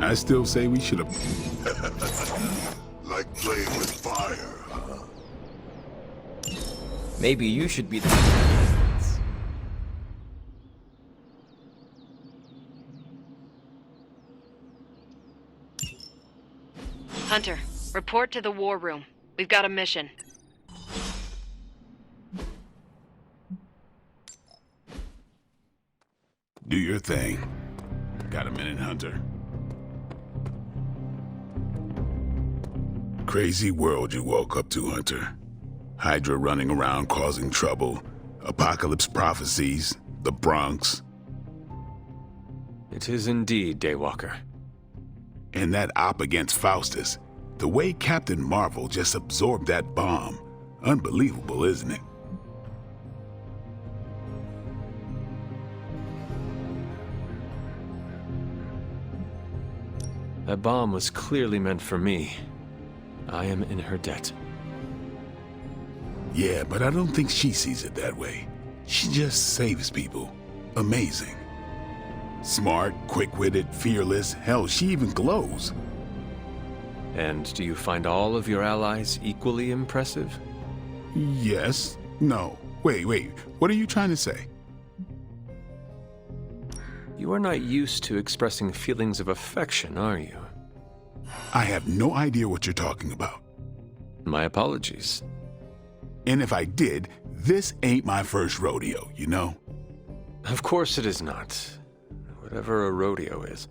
I still say we should have... Like playing with fire, huh? Maybe you should be the... Hunter, report to the war room. We've got a mission. Do your thing. Got a minute, Hunter? Crazy world you woke up to, Hunter. Hydra running around causing trouble. Apocalypse prophecies. The Bronx. It is indeed, Daywalker. And that op against Faustus. The way Captain Marvel just absorbed that bomb. Unbelievable, isn't it? That bomb was clearly meant for me. I am in her debt. Yeah, but I don't think she sees it that way. She just saves people. Amazing. Smart, quick-witted, fearless. Hell, she even glows. And do you find all of your allies equally impressive? Yes. No. Wait. What are you trying to say? You are not used to expressing feelings of affection, are you? I have no idea what you're talking about. My apologies. And if I did, this ain't my first rodeo, you know? Of course it is not. Whatever a rodeo is.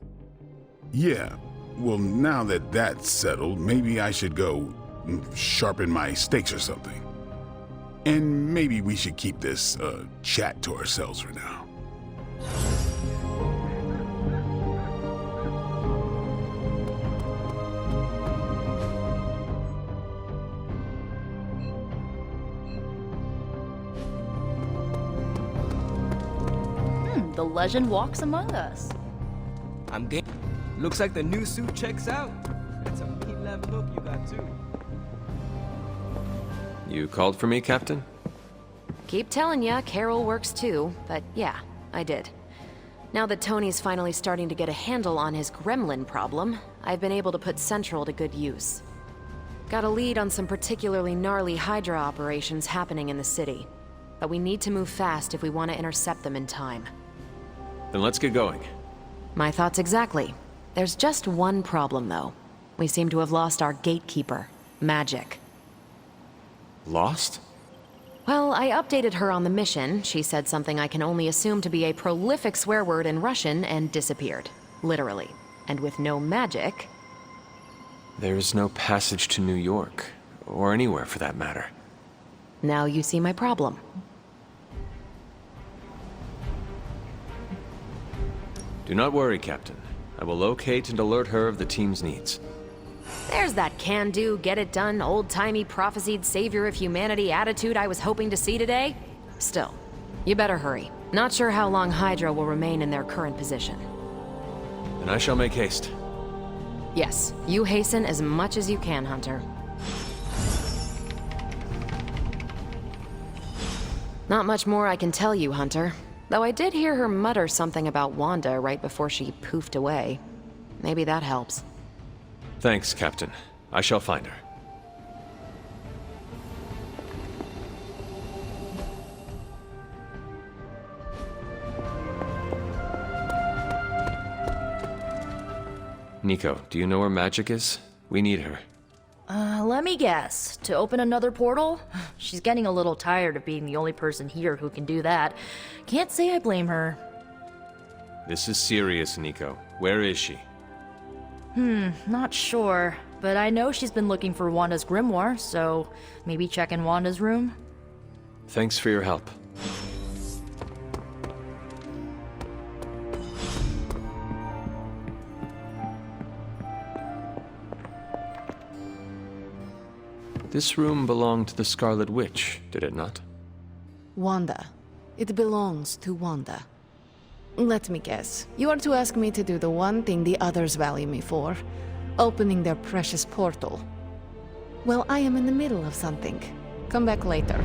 Yeah. Well, now that that's settled, maybe I should go sharpen my stakes or something. And maybe we should keep this chat to ourselves for now. The legend walks among us. I'm game. Looks like the new suit checks out. That's a mean left look you got too. You called for me, Captain? Keep telling ya, Carol works too, but yeah, I did. Now that Tony's finally starting to get a handle on his gremlin problem, I've been able to put Central to good use. Got a lead on some particularly gnarly Hydra operations happening in the city, but we need to move fast if we want to intercept them in time. Then let's get going. My thoughts exactly. There's just one problem, though. We seem to have lost our gatekeeper, Magic. Lost? Well, I updated her on the mission. She said something I can only assume to be a prolific swear word in Russian and disappeared. Literally. And with no magic... There is no passage to New York, or anywhere for that matter. Now you see my problem. Do not worry, Captain. I will locate and alert her of the team's needs. There's that can-do, get-it-done, old-timey prophesied savior of humanity attitude I was hoping to see today. Still, you better hurry. Not sure how long Hydra will remain in their current position. Then I shall make haste. Yes, you hasten as much as you can, Hunter. Not much more I can tell you, Hunter. Though I did hear her mutter something about Wanda right before she poofed away. Maybe that helps. Thanks, Captain. I shall find her. Nico, do you know where Magic is? We need her. Let me guess. To open another portal? She's getting a little tired of being the only person here who can do that. Can't say I blame her. This is serious, Nico. Where is she? Not sure. But I know she's been looking for Wanda's grimoire, so maybe check in Wanda's room? Thanks for your help. This room belonged to the Scarlet Witch, did it not? Wanda. It belongs to Wanda. Let me guess. You are to ask me to do the one thing the others value me for. Opening their precious portal. Well, I am in the middle of something. Come back later.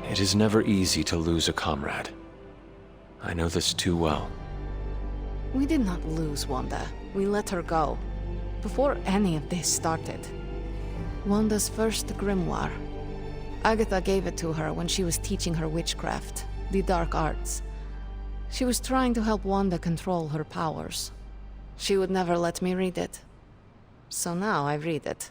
It is never easy to lose a comrade. I know this too well. We did not lose Wanda. We let her go. Before any of this started. Wanda's first grimoire. Agatha gave it to her when she was teaching her witchcraft, the dark arts. She was trying to help Wanda control her powers. She would never let me read it. So now I read it.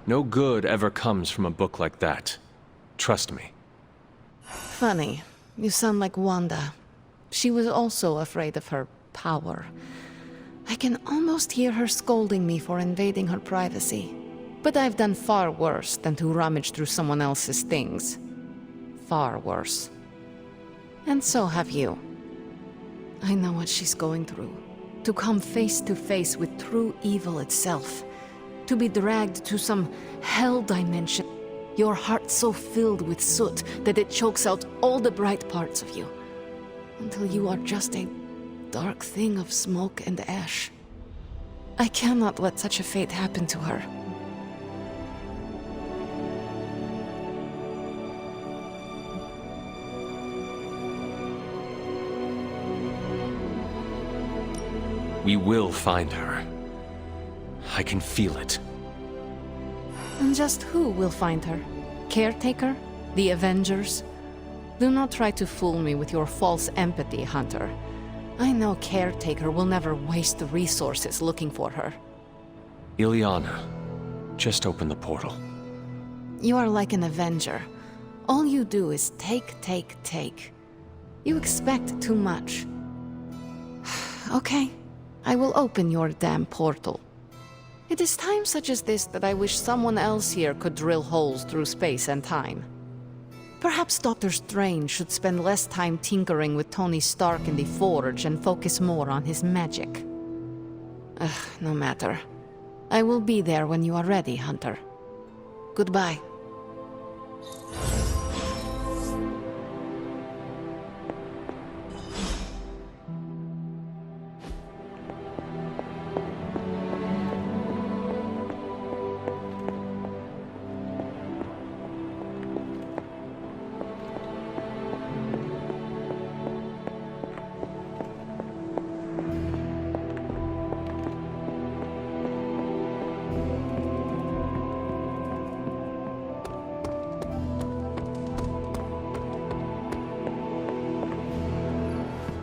No good ever comes from a book like that. Trust me. Funny. You sound like Wanda. She was also afraid of her power. I can almost hear her scolding me for invading her privacy. But I've done far worse than to rummage through someone else's things. Far worse. And so have you. I know what she's going through. To come face to face with true evil itself. To be dragged to some hell dimension. Your heart so filled with soot that it chokes out all the bright parts of you. Until you are just a dark thing of smoke and ash. I cannot let such a fate happen to her. We will find her. I can feel it. And just who will find her? Caretaker? The Avengers? Do not try to fool me with your false empathy, Hunter. I know Caretaker will never waste resources looking for her. Ileana, just open the portal. You are like an Avenger. All you do is take, take, take. You expect too much. Okay, I will open your damn portal. It is times such as this that I wish someone else here could drill holes through space and time. Perhaps Doctor Strange should spend less time tinkering with Tony Stark in the Forge and focus more on his magic. No matter. I will be there when you are ready, Hunter. Goodbye.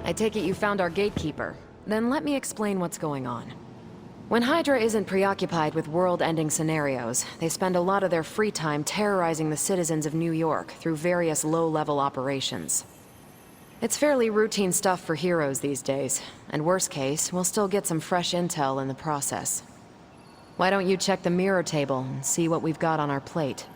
I take it you found our gatekeeper. Then let me explain what's going on. When Hydra isn't preoccupied with world-ending scenarios, they spend a lot of their free time terrorizing the citizens of New York through various low-level operations. It's fairly routine stuff for heroes these days, and worst case, we'll still get some fresh intel in the process. Why don't you check the mirror table and see what we've got on our plate?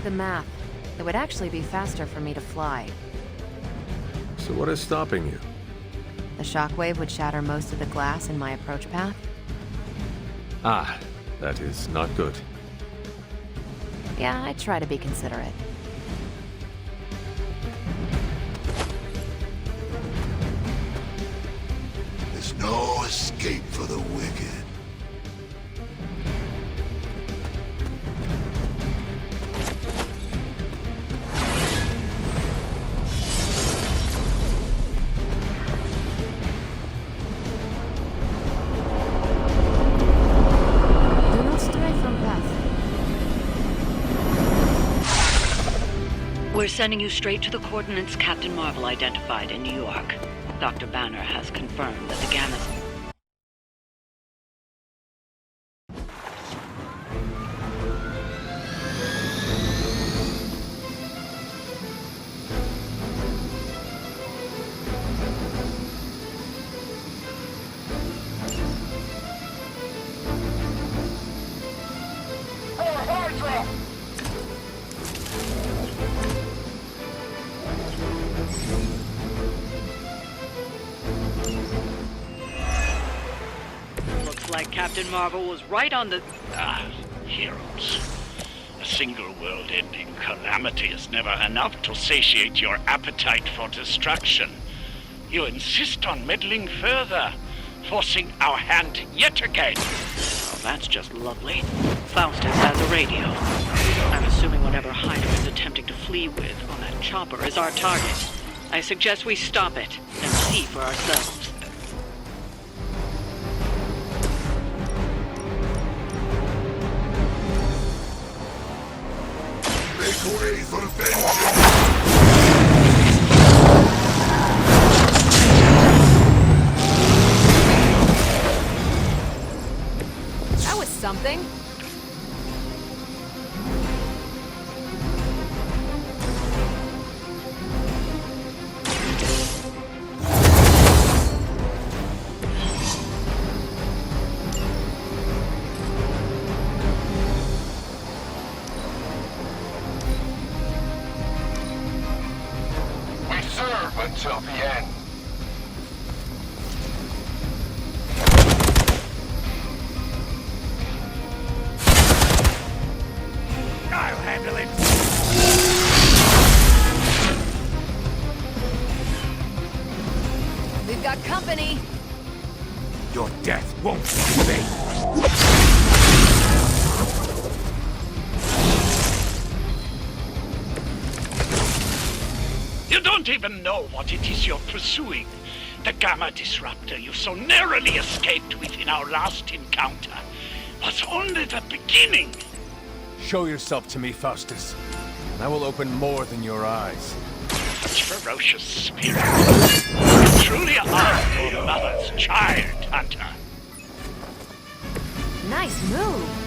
The math. It would actually be faster for me to fly. So what is stopping you? The shockwave would shatter most of the glass in my approach path. Ah, that is not good. Yeah, I try to be considerate. There's no escape for the wicked. We're sending you straight to the coordinates Captain Marvel identified in New York. Dr. Banner has confirmed that the gamma... Looks like Captain Marvel was right on the... Heroes. A single world-ending calamity is never enough to satiate your appetite for destruction. You insist on meddling further, forcing our hand yet again. Oh, that's just lovely. Faustus has a radio. I'm assuming whatever Hydra is attempting to flee with on that chopper is our target. I suggest we stop it and see for ourselves. Make way for vengeance! That was something. We serve until the end. I'll handle it. We've got company. Your death won't be in vain. You don't even know what it is you're pursuing. The Gamma Disruptor you so narrowly escaped with in our last encounter was only the beginning. Show yourself to me, Faustus, and I will open more than your eyes. Such ferocious spirit. You truly are your mother's child, Hunter. Nice move.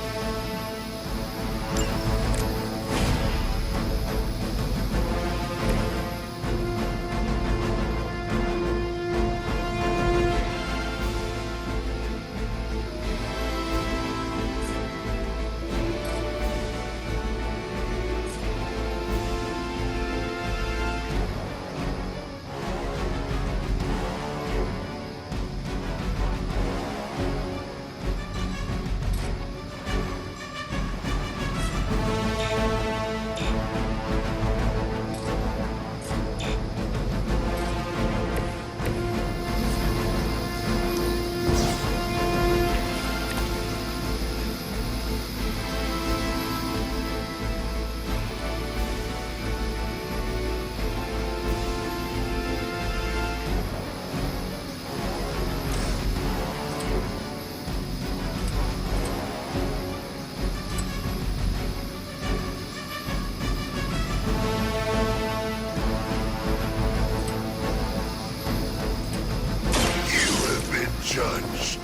Judged.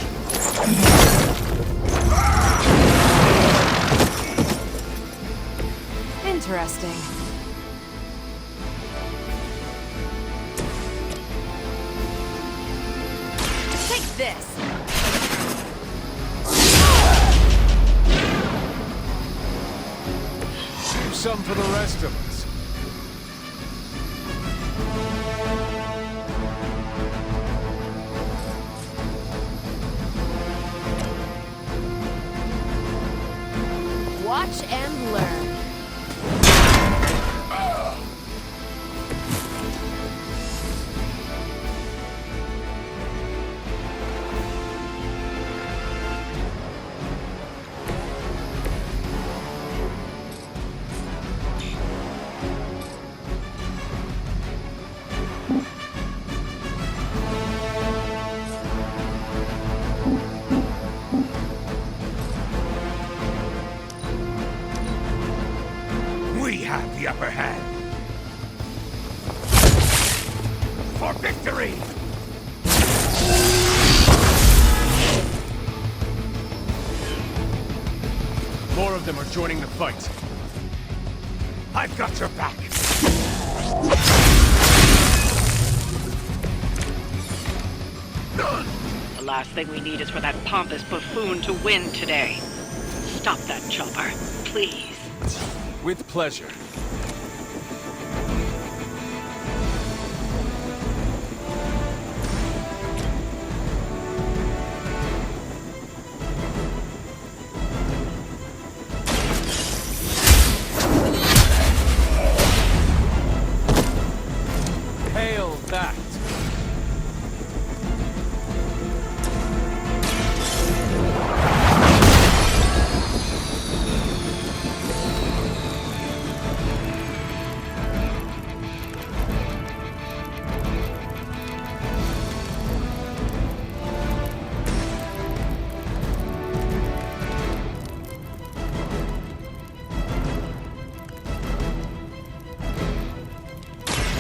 Interesting. Take this. Save some for the rest of us. Watch and learn. We have the upper hand. for victory! More of them are joining the fight. I've got your back. The last thing we need is for that pompous buffoon to win today. Stop that chopper, please. With pleasure. Hail that!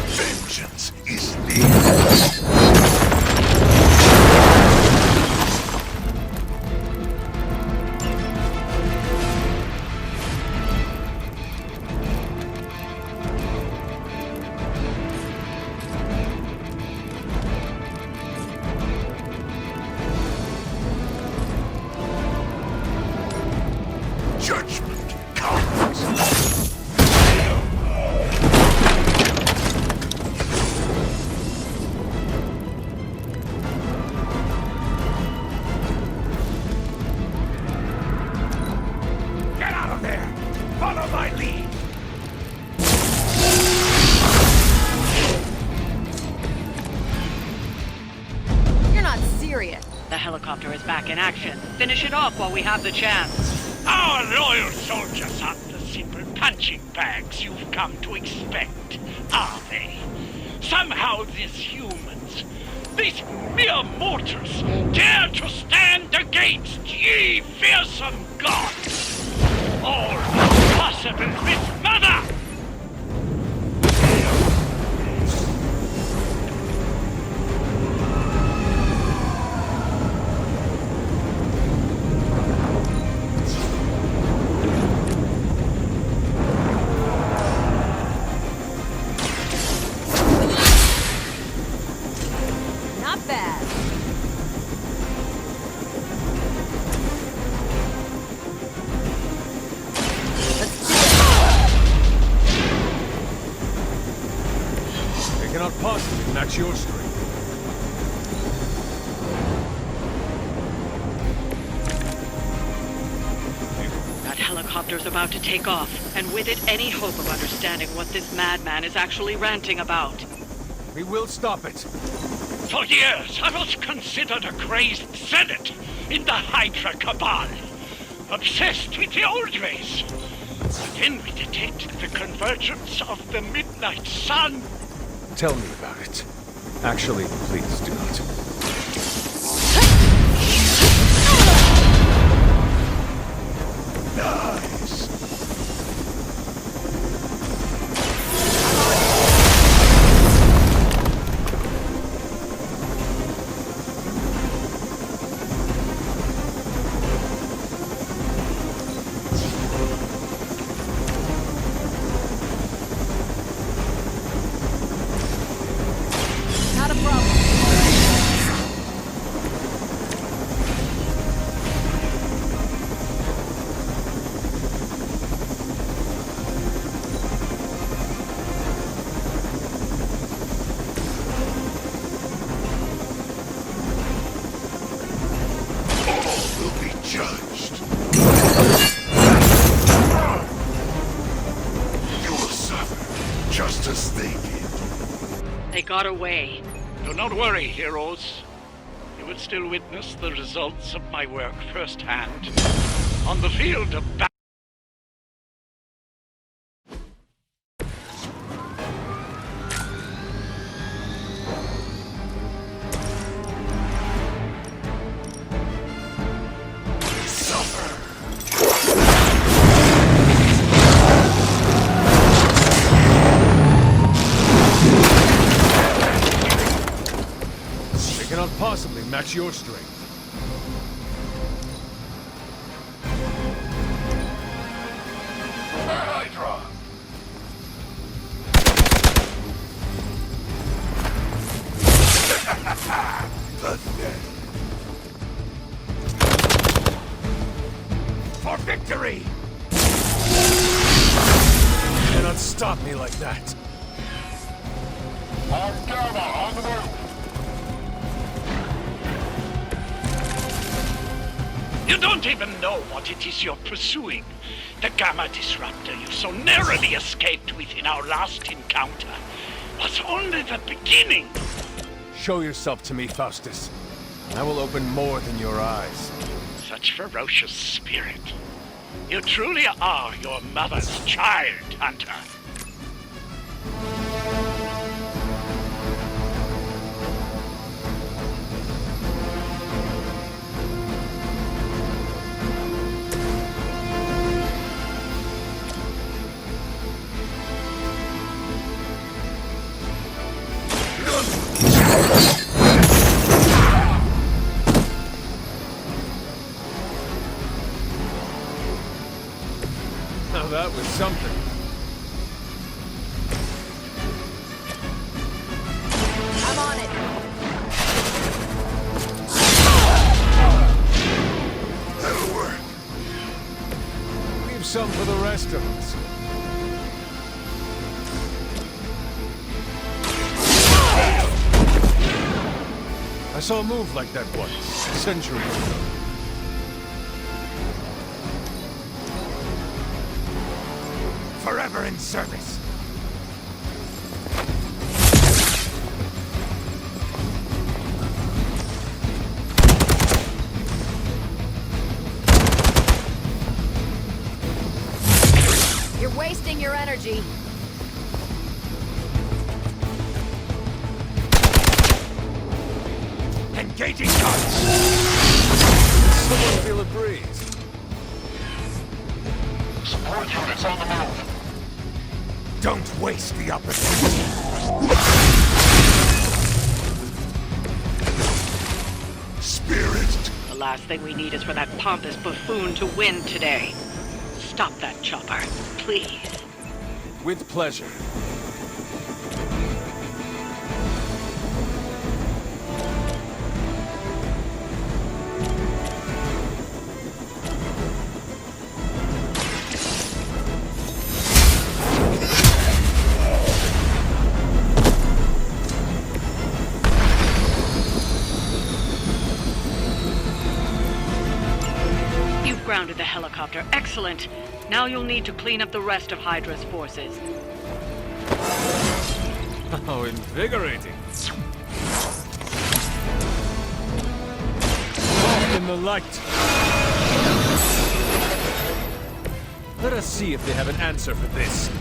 Vengeance is near. Judgment comes. Get out of there! Follow my lead! You're not serious. The helicopter is back in action. Finish it off while we have the chance. Our loyal soldiers aren't the simple punching bags you've come to expect, are they? Somehow these humans, these mere mortals, dare to stand against ye fearsome gods! All possible with mother! Not bad. They cannot possibly match your strength. That helicopter's about to take off, and with it any hope of understanding what this madman is actually ranting about. We will stop it. For years, I was considered a crazed zealot in the Hydra cabal, obsessed with the old ways. But then we detected the convergence of the midnight sun. Tell me about it. Actually, please do not. Nice. Not a problem. All will be judged. You will suffer, just as they did. They got away. Do not worry, heroes. You will still witness the results of my work firsthand on the field of battle. match your strength. Hydra! Pathetic. For victory! You cannot stop me like that. On Gamma, on the move! You don't even know what it is you're pursuing. The Gamma Disruptor you so narrowly escaped within our last encounter was only the beginning. Show yourself to me, Faustus, and I will open more than your eyes. Such ferocious spirit. You truly are your mother's child, Hunter. Now that was something. I'm on it. That'll work. Leave some for the rest of us. I saw a move like that once, centuries ago. Forever in service. You're wasting your energy. Engaging guns! Someone feel a breeze. Support units on the move. Don't waste the opportunity. Spirit. The last thing we need is for that pompous buffoon to win today. Stop that chopper, please. With pleasure. You've grounded the helicopter. Excellent. Now you'll need to clean up the rest of Hydra's forces. Oh, invigorating. Walk in the light. Let us see if they have an answer for this.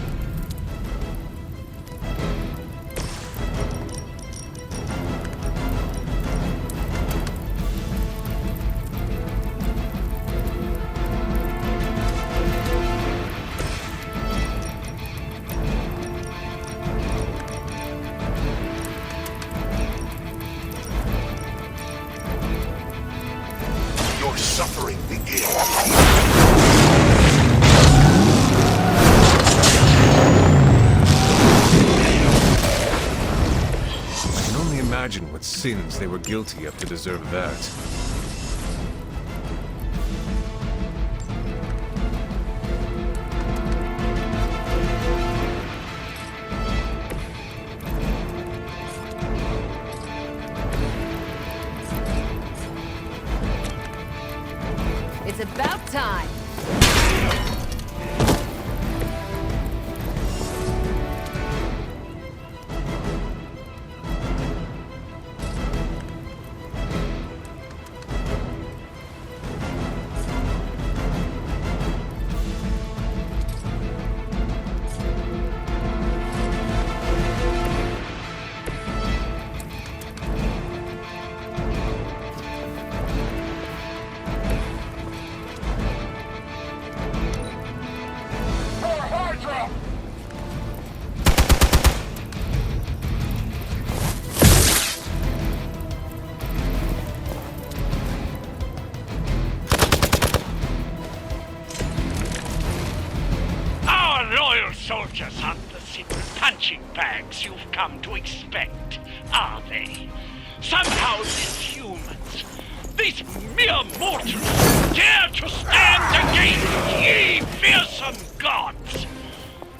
Your suffering begins. I can only imagine what sins they were guilty of to deserve that. It's about time. soldiers aren't the simple punching bags you've come to expect, are they? Somehow these humans, these mere mortals, dare to stand against ye fearsome gods!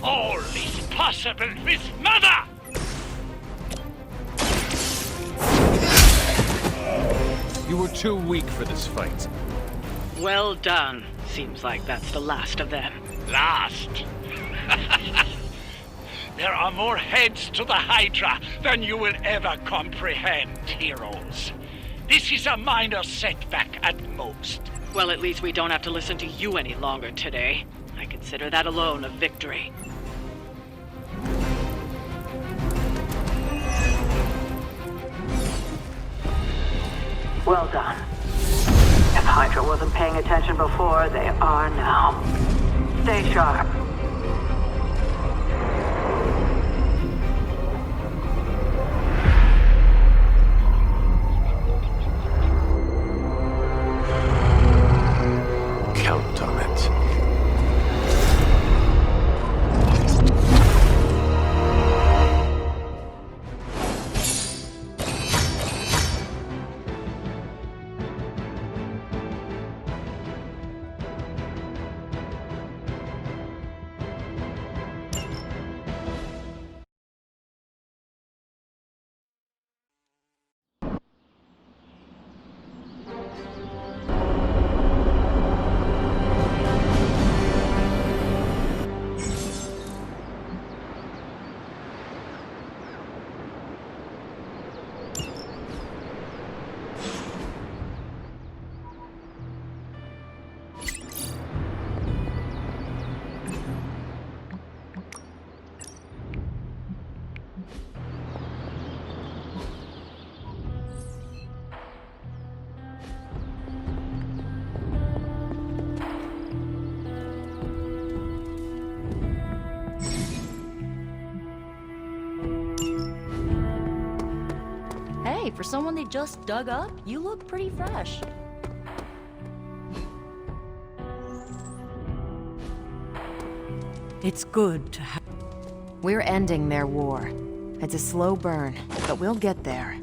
All is possible with Mother! You were too weak for this fight. Well done. Seems like that's the last of them. Last? There are more heads to the Hydra than you will ever comprehend, heroes. This is a minor setback at most. Well, at least we don't have to listen to you any longer today. I consider that alone a victory. Well done. If Hydra wasn't paying attention before, they are now. Stay sharp. Count on it. Hey, for someone they just dug up, you look pretty fresh. It's good to have... We're ending their war. It's a slow burn, but we'll get there.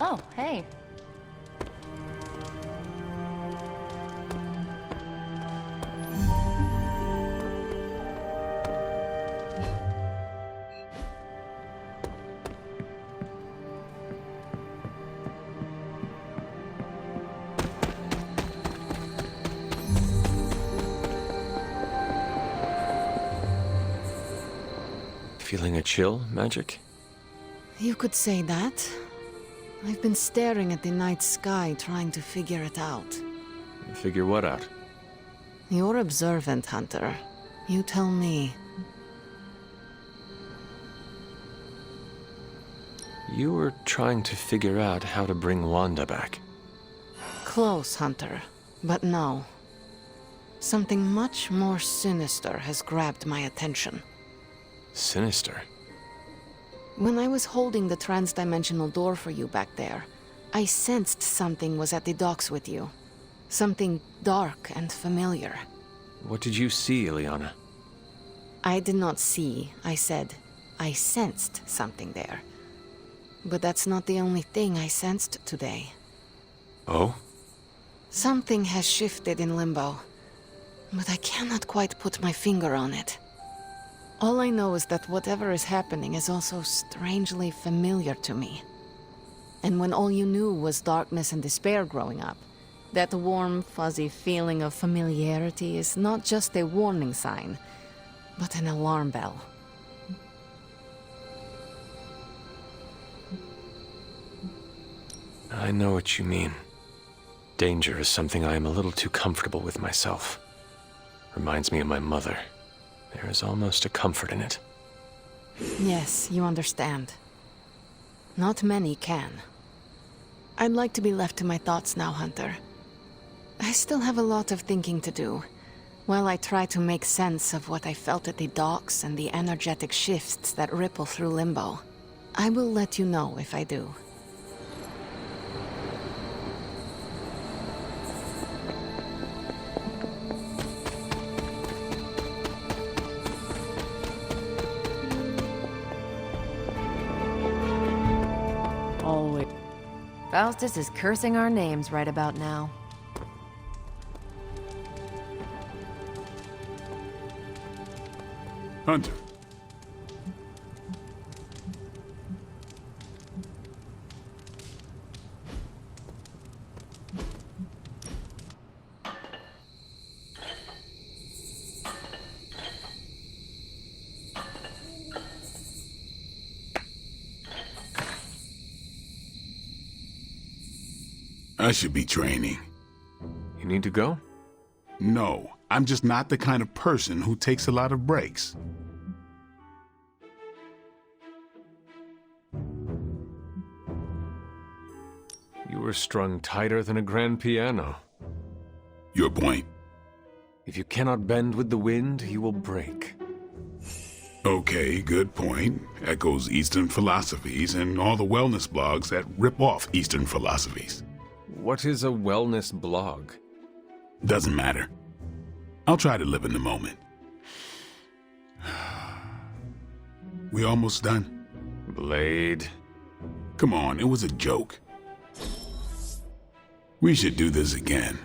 Oh, hey. Feeling a chill, Magic? You could say that. I've been staring at the night sky trying to figure it out. Figure what out? You're observant, Hunter. You tell me. You were trying to figure out how to bring Wanda back. Close, Hunter. But no. Something much more sinister has grabbed my attention. Sinister? When I was holding the trans-dimensional door for you back there, I sensed something was at the docks with you. Something dark and familiar. What did you see, Ileana? I did not see, I said. I sensed something there. But that's not the only thing I sensed today. Oh? Something has shifted in Limbo, but I cannot quite put my finger on it. All I know is that whatever is happening is also strangely familiar to me. And when all you knew was darkness and despair growing up, that warm, fuzzy feeling of familiarity is not just a warning sign, but an alarm bell. I know what you mean. Danger is something I am a little too comfortable with myself. Reminds me of my mother. There is almost a comfort in it. Yes, you understand. Not many can. I'd like to be left to my thoughts now, Hunter. I still have a lot of thinking to do, while I try to make sense of what I felt at the docks and the energetic shifts that ripple through Limbo. I will let you know if I do. Always. Faustus is cursing our names right about now. Hunter. I should be training. You need to go? No, I'm just not the kind of person who takes a lot of breaks. You were strung tighter than a grand piano. Your point? If you cannot bend with the wind, you will break. Okay, good point. Echoes Eastern philosophies and all the wellness blogs that rip off Eastern philosophies. What is a wellness blog? Doesn't matter. I'll try to live in the moment. We almost done? Blade. Come on, it was a joke. We should do this again.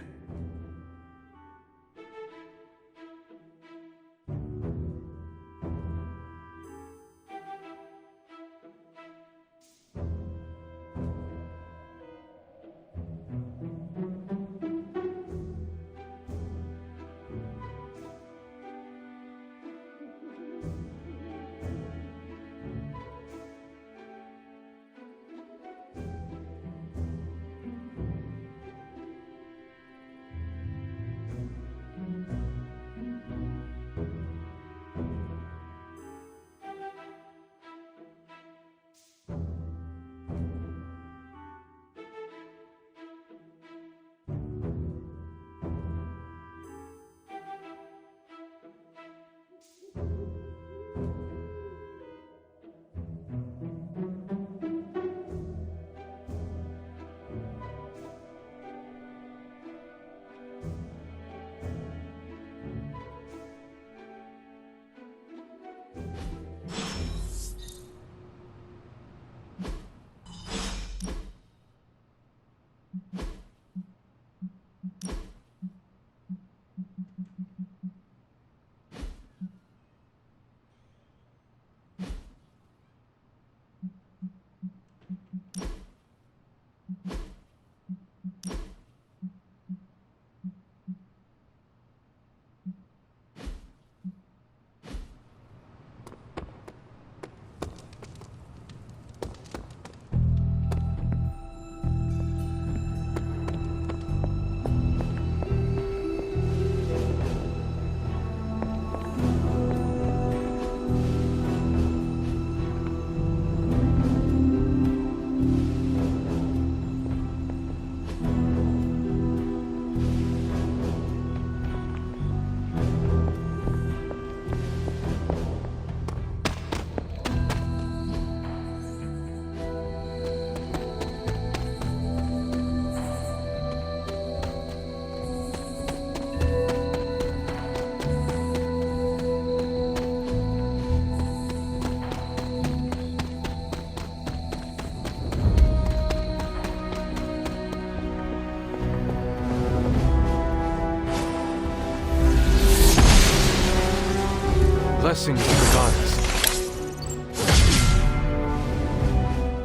blessings of the goddess.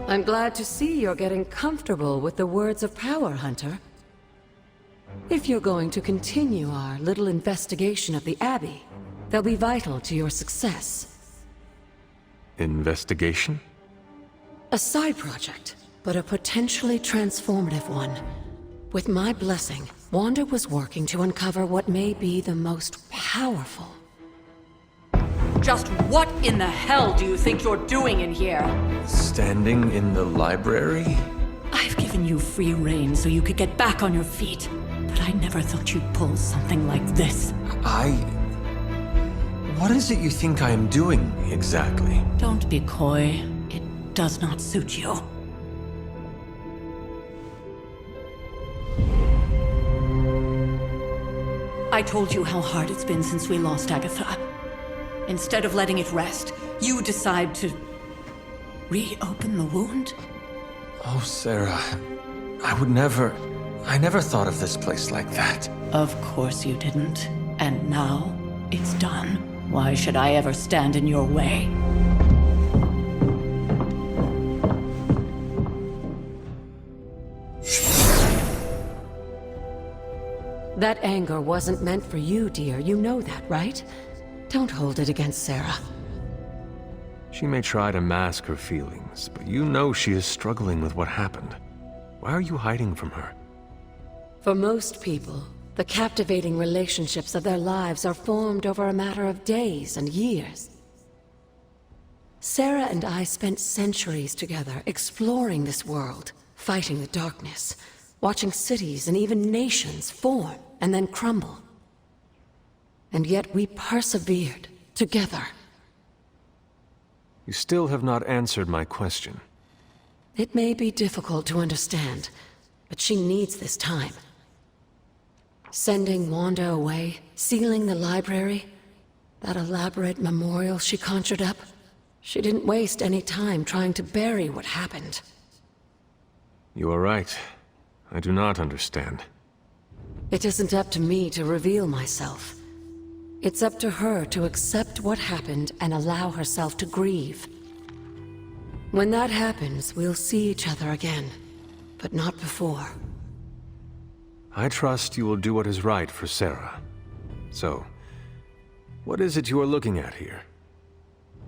I'm glad to see you're getting comfortable with the words of power, Hunter. If you're going to continue our little investigation of the Abbey, they'll be vital to your success. Investigation? A side project, but a potentially transformative one. With my blessing, Wanda was working to uncover what may be the most powerful. Just what in the hell do you think you're doing in here? Standing in the library? I've given you free rein so you could get back on your feet, but I never thought you'd pull something like this. What is it you think I am doing, exactly? Don't be coy. It does not suit you. I told you how hard it's been since we lost Agatha. Instead of letting it rest, you decide to reopen the wound? Oh, Sarah, I never thought of this place like that. Of course you didn't. And now, it's done. Why should I ever stand in your way? That anger wasn't meant for you, dear. You know that, right? Don't hold it against Sarah. She may try to mask her feelings, but you know she is struggling with what happened. Why are you hiding from her? For most people, the captivating relationships of their lives are formed over a matter of days and years. Sarah and I spent centuries together exploring this world, fighting the darkness, watching cities and even nations form and then crumble. And yet we persevered together. You still have not answered my question. It may be difficult to understand, but she needs this time. Sending Wanda away, sealing the library, that elaborate memorial she conjured up, she didn't waste any time trying to bury what happened. You are right. I do not understand. It isn't up to me to reveal myself. It's up to her to accept what happened and allow herself to grieve. When that happens, we'll see each other again, but not before. I trust you will do what is right for Sarah. So, what is it you are looking at here?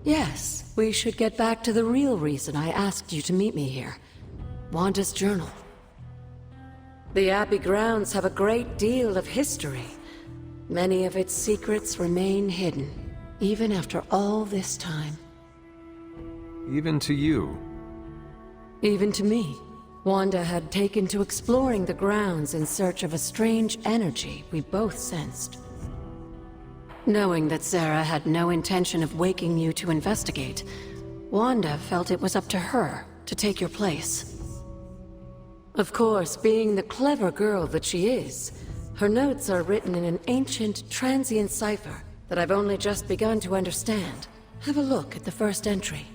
Yes, we should get back to the real reason I asked you to meet me here. Wanda's journal. The Abbey grounds have a great deal of history. Many of its secrets remain hidden, even after all this time. Even to you? Even to me. Wanda had taken to exploring the grounds in search of a strange energy we both sensed. Knowing that Sarah had no intention of waking you to investigate, Wanda felt it was up to her to take your place. Of course, being the clever girl that she is, her notes are written in an ancient, transient cipher that I've only just begun to understand. Have a look at the first entry.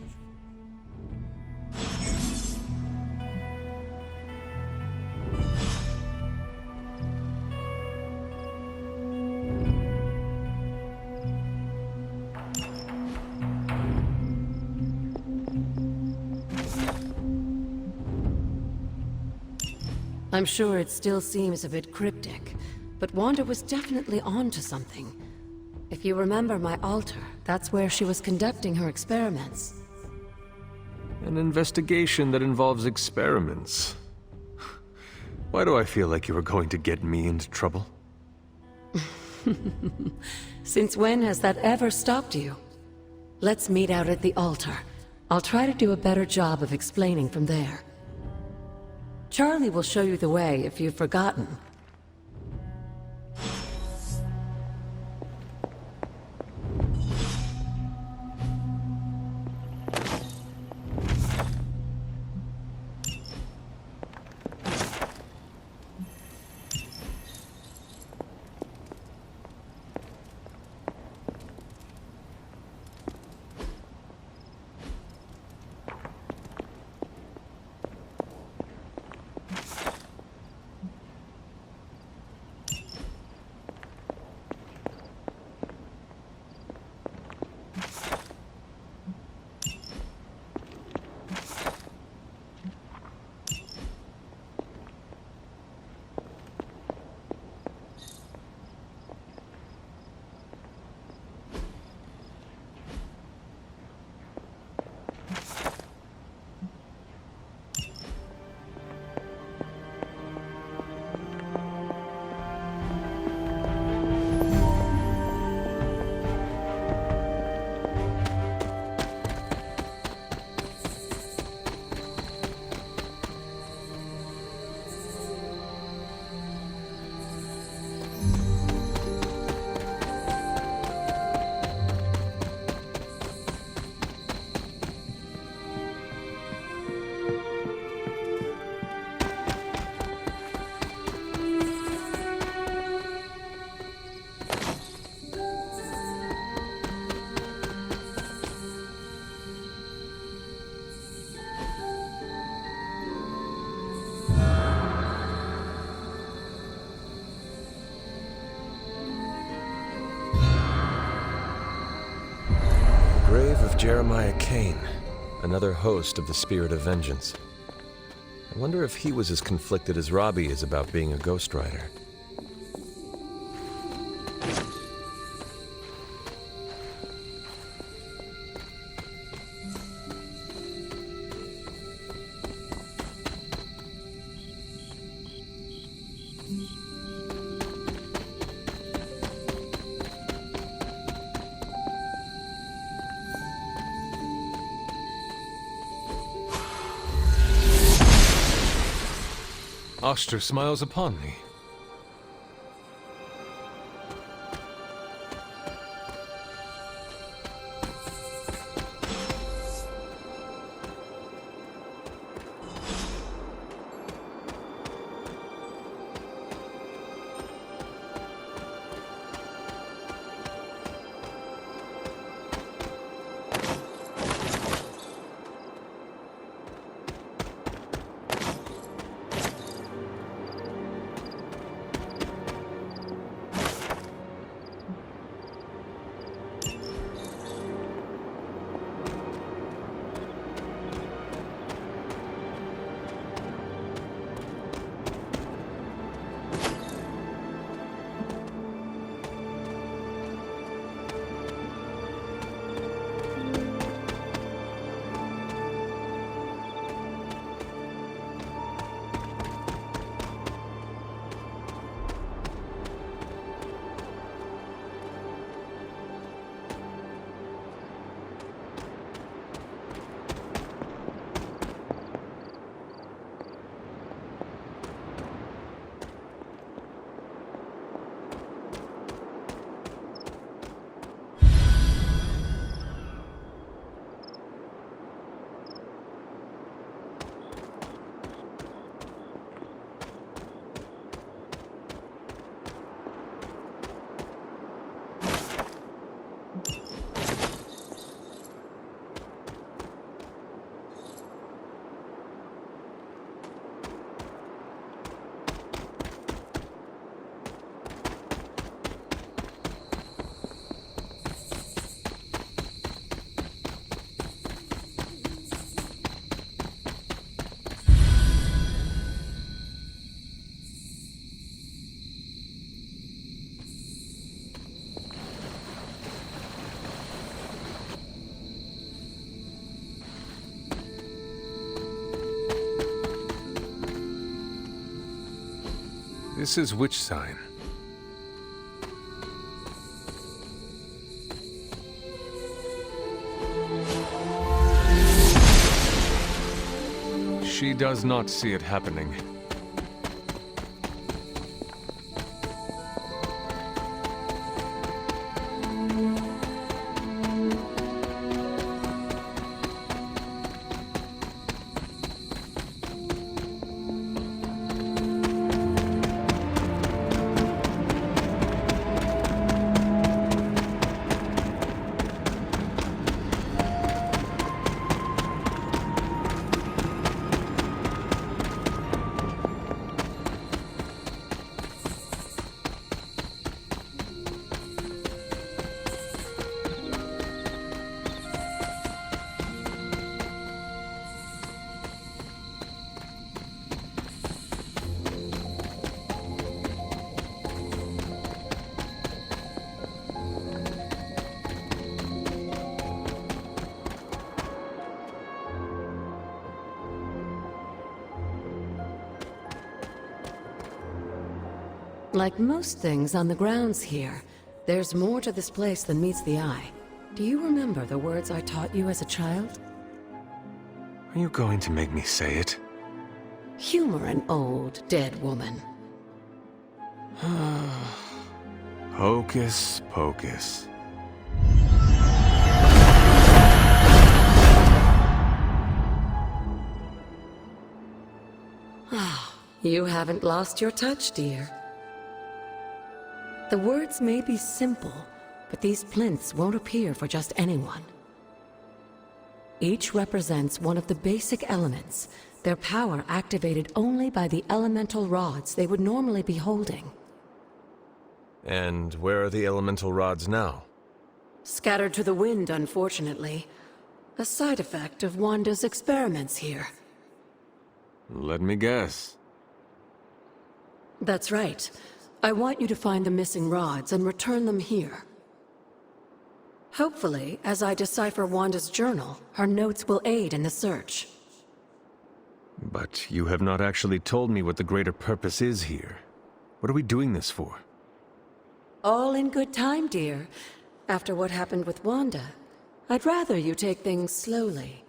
I'm sure it still seems a bit cryptic, but Wanda was definitely onto something. If you remember my altar, that's where she was conducting her experiments. An investigation that involves experiments. Why do I feel like you were going to get me into trouble? Since when has that ever stopped you? Let's meet out at the altar. I'll try to do a better job of explaining from there. Charlie will show you the way if you've forgotten. Jeremiah Kane, another host of the Spirit of Vengeance. I wonder if he was as conflicted as Robbie is about being a Ghost Rider. Oster smiles upon me. This is which sign? She does not see it happening. Like most things on the grounds here, there's more to this place than meets the eye. Do you remember the words I taught you as a child? Are you going to make me say it? Humor an old, dead woman. Hocus pocus. You haven't lost your touch, dear. The words may be simple, but these plinths won't appear for just anyone. Each represents one of the basic elements, their power activated only by the elemental rods they would normally be holding. And where are the elemental rods now? Scattered to the wind, unfortunately. A side effect of Wanda's experiments here. Let me guess. That's right. I want you to find the missing rods and return them here. Hopefully, as I decipher Wanda's journal, her notes will aid in the search. But you have not actually told me what the greater purpose is here. What are we doing this for? All in good time, dear. After what happened with Wanda, I'd rather you take things slowly.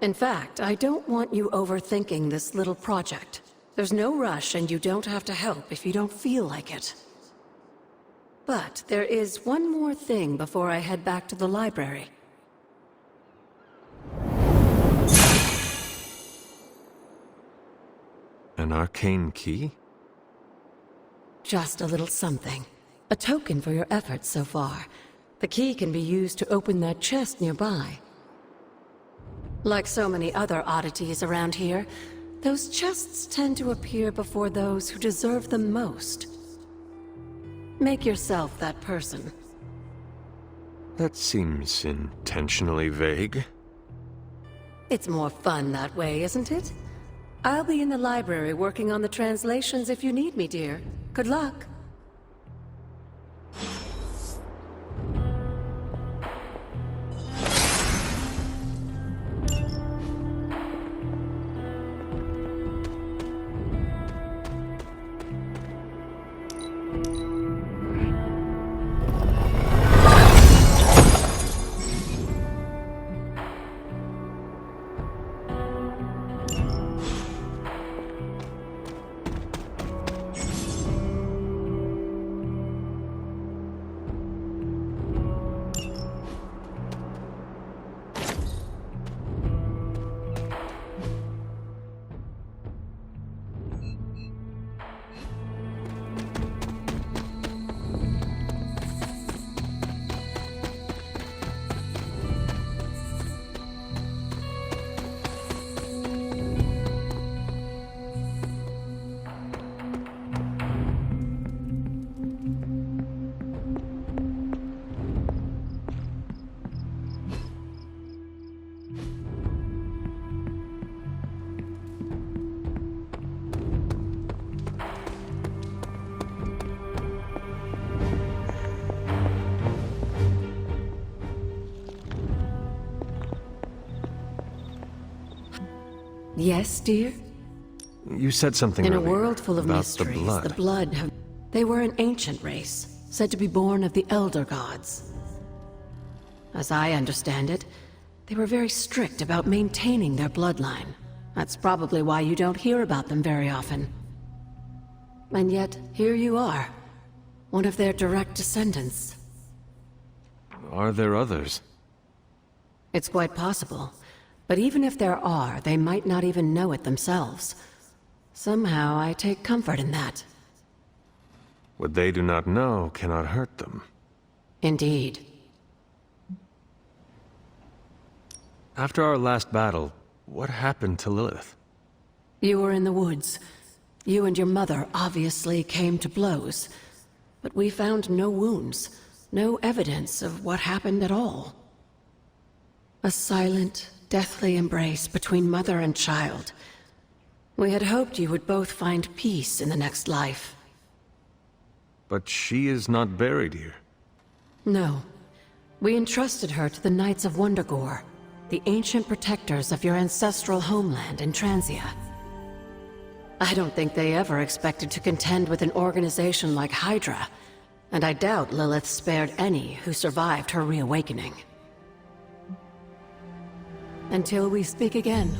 In fact, I don't want you overthinking this little project. There's no rush, and you don't have to help if you don't feel like it. But there is one more thing before I head back to the library. An arcane key? Just a little something. A token for your efforts so far. The key can be used to open that chest nearby. Like so many other oddities around here, those chests tend to appear before those who deserve them most. Make yourself that person. That seems intentionally vague. It's more fun that way, isn't it? I'll be in the library working on the translations if you need me, dear. Good luck. Yes, dear? You said something In a earlier world full of about mysteries, the blood. They were an ancient race, said to be born of the Elder Gods. As I understand it, they were very strict about maintaining their bloodline. That's probably why you don't hear about them very often. And yet, here you are, one of their direct descendants. Are there others? It's quite possible. But even if there are, they might not even know it themselves. Somehow, I take comfort in that. What they do not know cannot hurt them. Indeed. After our last battle, what happened to Lilith? You were in the woods. You and your mother obviously came to blows. But we found no wounds, no evidence of what happened at all. A silent, deathly embrace between mother and child. We had hoped you would both find peace in the next life. But she is not buried here. No. We entrusted her to the Knights of Wundagore, the ancient protectors of your ancestral homeland in Transia. I don't think they ever expected to contend with an organization like Hydra, and I doubt Lilith spared any who survived her reawakening. Until we speak again.